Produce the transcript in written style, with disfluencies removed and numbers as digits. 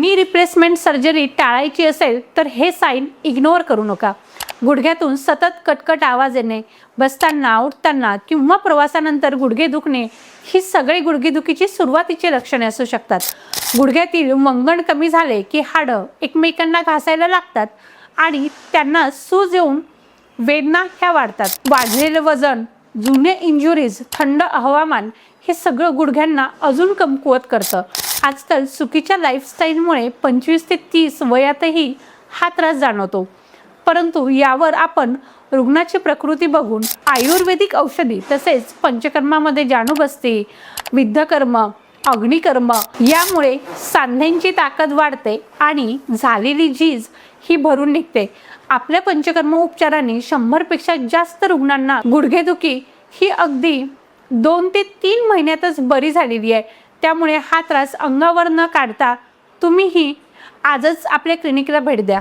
Knee replacement surgery टाळायची असेल तर हे साईन इग्नोर करू नका. गुडघ्यातून सतत कटकट आवाज येणे, बसताना, उठताना किंवा प्रवासानंतर गुडघे दुखणे ही सगळी गुडघेदुखीची सुरुवातीची लक्षणे असू शकतात. गुडघ्यातील वंगण कमी झाले की हाडं एकमेकांना घासायला लागतात आणि त्यांना सूज येऊन वेदना ह्या वाढतात. वाढलेलं वजन, जुने इंजुरीज, थंड हवामान हे सगळं गुडघ्यांना अजून कमकुवत करतं. आजकाल चुकीच्या लाईफस्टाईलमुळे 25 ते 30 वयातही हा त्रास जाणवतो. परंतु यावर आपण रुग्णाची प्रकृती बघून आयुर्वेदिक औषधी तसेच पंचकर्मामध्ये जाणूबस्ती, विद्धकर्म, अग्निकर्म यामुळे सांध्यांची ताकद वाढते आणि झालेली झीज ही भरून निघते. आपल्या पंचकर्म उपचारांनी 100 पेक्षा जास्त रुग्णांना गुडघेदुखी ही अगदी 2 ते 3 महिन्यातच बरी झालेली आहे. त्यामुळे हा त्रास अंगावर न काढता तुम्हीही आजच आपल्या क्लिनिकला भेट द्या.